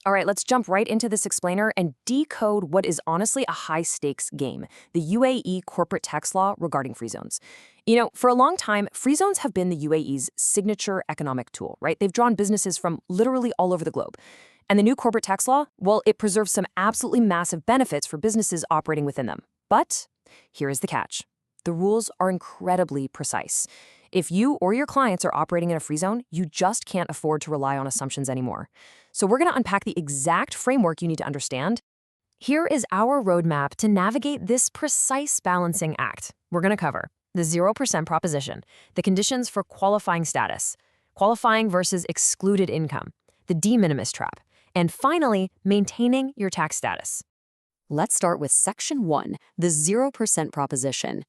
All right, let's jump right into this explainer and decode what is honestly a high-stakes game, the UAE corporate tax law regarding free zones. For a long time, free zones have been the UAE's signature economic tool, right? They've drawn businesses from literally all over the globe. And the new corporate tax law, well, it preserves some absolutely massive benefits for businesses operating within them. But here is the catch. The rules are incredibly precise. If you or your clients are operating in a free zone, you just can't afford to rely on assumptions anymore. So we're going to unpack the exact framework you need to understand. Here is our roadmap to navigate this precise balancing act. We're going to cover the 0% proposition, the conditions for qualifying status, qualifying versus excluded income, the de minimis trap, and finally, maintaining your tax status. Let's start with Section 1, the 0% proposition.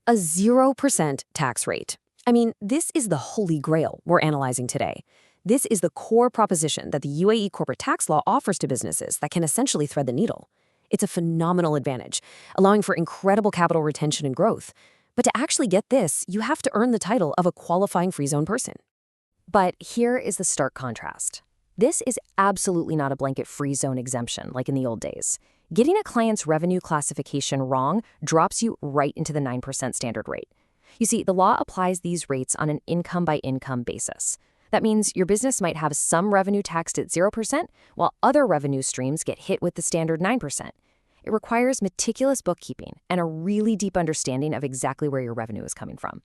A 0% tax rate. I mean, this is the holy grail we're analyzing today. This is the core proposition that the UAE corporate tax law offers to businesses that can essentially thread the needle. It's a phenomenal advantage, allowing for incredible capital retention and growth. But to actually get this, you have to earn the title of a qualifying free zone person. But here is the stark contrast. This is absolutely not a blanket free zone exemption like in the old days. Getting a client's revenue classification wrong drops you right into the 9% standard rate. You see, the law applies these rates on an income-by-income basis. That means your business might have some revenue taxed at 0%, while other revenue streams get hit with the standard 9%. It requires meticulous bookkeeping and a really deep understanding of exactly where your revenue is coming from.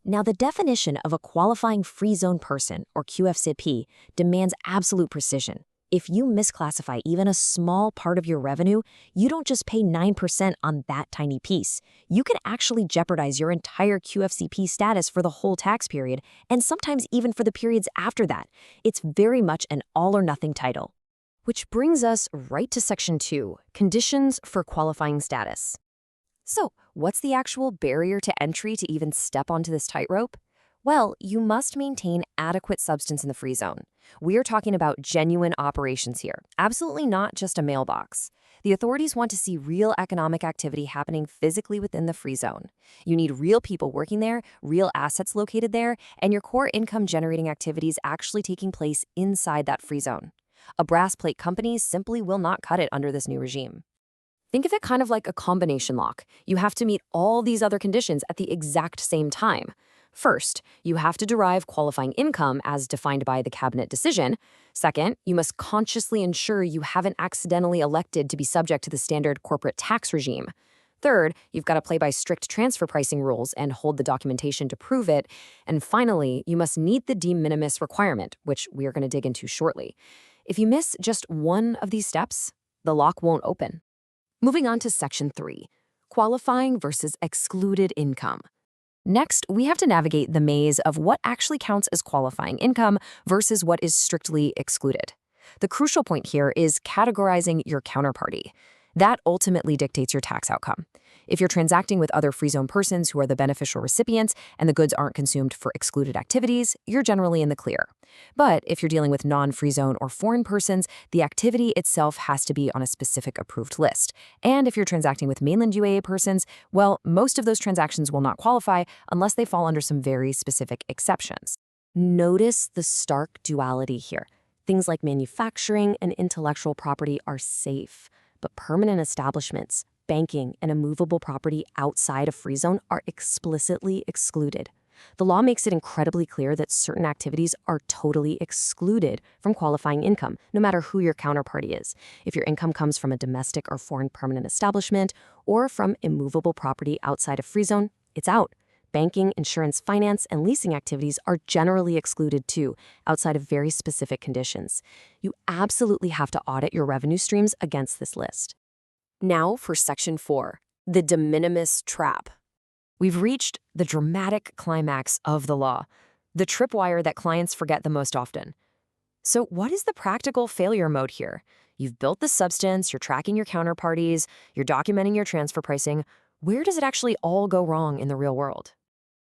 Now, the definition of a qualifying free zone person, or QFCP, demands absolute precision. If you misclassify even a small part of your revenue, you don't just pay 9% on that tiny piece. You can actually jeopardize your entire QFCP status for the whole tax period, and sometimes even for the periods after that. It's very much an all-or-nothing title. Which brings us right to Section 2, Conditions for Qualifying Status. So, what's the actual barrier to entry to even step onto this tightrope? Well, you must maintain adequate substance in the free zone. We are talking about genuine operations here, absolutely not just a mailbox. The authorities want to see real economic activity happening physically within the free zone. You need real people working there, real assets located there, and your core income-generating activities actually taking place inside that free zone. A brass plate company simply will not cut it under this new regime. Think of it kind of like a combination lock. You have to meet all these other conditions at the exact same time. First, you have to derive qualifying income as defined by the cabinet decision. Second, you must consciously ensure you haven't accidentally elected to be subject to the standard corporate tax regime. Third, you've got to play by strict transfer pricing rules and hold the documentation to prove it. And finally, you must meet the de minimis requirement, which we are going to dig into shortly. If you miss just one of these steps, the lock won't open. Moving on to Section 3, Qualifying versus Excluded Income. Next, we have to navigate the maze of what actually counts as qualifying income versus what is strictly excluded. The crucial point here is categorizing your counterparty. That ultimately dictates your tax outcome. If you're transacting with other free zone persons who are the beneficial recipients and the goods aren't consumed for excluded activities, you're generally in the clear. But if you're dealing with non-free zone or foreign persons, the activity itself has to be on a specific approved list. And if you're transacting with mainland UAE persons, well, most of those transactions will not qualify unless they fall under some very specific exceptions. Notice the stark duality here. Things like manufacturing and intellectual property are safe, but permanent establishments, banking, and immovable property outside a free zone are explicitly excluded. The law makes it incredibly clear that certain activities are totally excluded from qualifying income, no matter who your counterparty is. If your income comes from a domestic or foreign permanent establishment or from immovable property outside a free zone, it's out. Banking, insurance, finance, and leasing activities are generally excluded too, outside of very specific conditions. You absolutely have to audit your revenue streams against this list. Now for Section 4, the de minimis trap. We've reached the dramatic climax of the law, the tripwire that clients forget the most often. So what is the practical failure mode here? You've built the substance, you're tracking your counterparties, you're documenting your transfer pricing. Where does it actually all go wrong in the real world?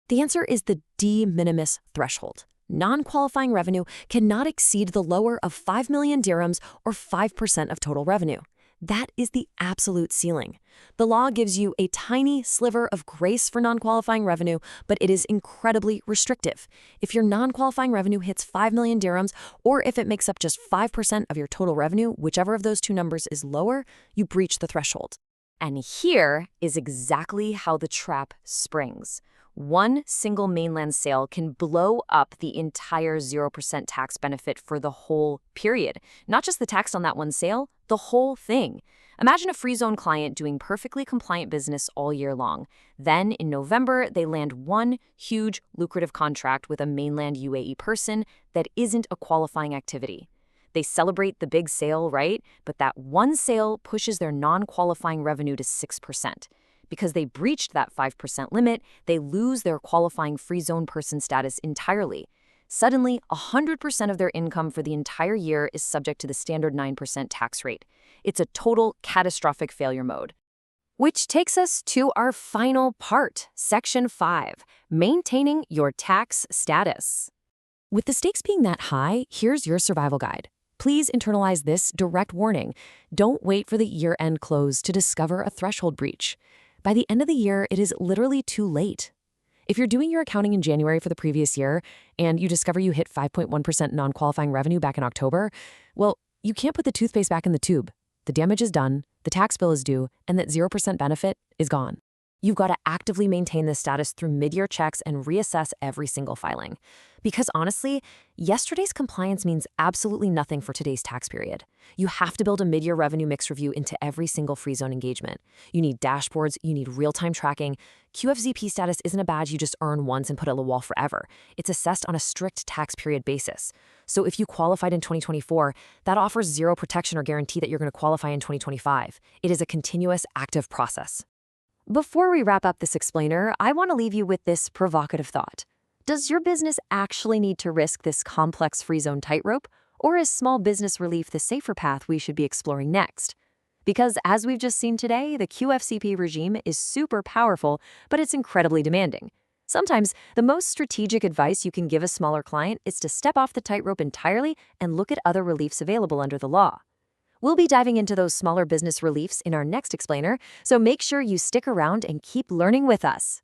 The answer is the de minimis threshold. Non-qualifying revenue cannot exceed the lower of 5 million dirhams or 5% of total revenue. That is the absolute ceiling. The law gives you a tiny sliver of grace for non-qualifying revenue, but it is incredibly restrictive. If your non-qualifying revenue hits 5 million dirhams, or if it makes up just 5% of your total revenue, whichever of those two numbers is lower, you breach the threshold. And here is exactly how the trap springs. One single mainland sale can blow up the entire 0% tax benefit for the whole period. Not just the tax on that one sale, the whole thing. Imagine a free zone client doing perfectly compliant business all year long. Then, in November, they land one huge, lucrative contract with a mainland UAE person that isn't a qualifying activity. They celebrate the big sale, right? But that one sale pushes their non-qualifying revenue to 6%. Because they breached that 5% limit, they lose their qualifying free zone person status entirely. Suddenly, 100% of their income for the entire year is subject to the standard 9% tax rate. It's a total catastrophic failure mode. Which takes us to our final part, Section 5, maintaining your tax status. With the stakes being that high, here's your survival guide. Please internalize this direct warning. Don't wait for the year-end close to discover a threshold breach. By the end of the year, it is literally too late. If you're doing your accounting in January for the previous year and you discover you hit 5.1% non-qualifying revenue back in October, well, you can't put the toothpaste back in the tube. The damage is done, the tax bill is due, and that 0% benefit is gone. You've got to actively maintain this status through mid-year checks and reassess every single filing. Because honestly, yesterday's compliance means absolutely nothing for today's tax period. You have to build a mid-year revenue mix review into every single free zone engagement. You need dashboards, you need real-time tracking. QFZP status isn't a badge you just earn once and put on the wall forever. It's assessed on a strict tax period basis. So if you qualified in 2024, that offers zero protection or guarantee that you're going to qualify in 2025. It is a continuous, active process. Before we wrap up this explainer, I want to leave you with this provocative thought. Does your business actually need to risk this complex free zone tightrope, or is small business relief the safer path we should be exploring next? Because as we've just seen today, the QFCP regime is super powerful, but it's incredibly demanding. Sometimes, the most strategic advice you can give a smaller client is to step off the tightrope entirely and look at other reliefs available under the law. We'll be diving into those smaller business reliefs in our next explainer, so make sure you stick around and keep learning with us.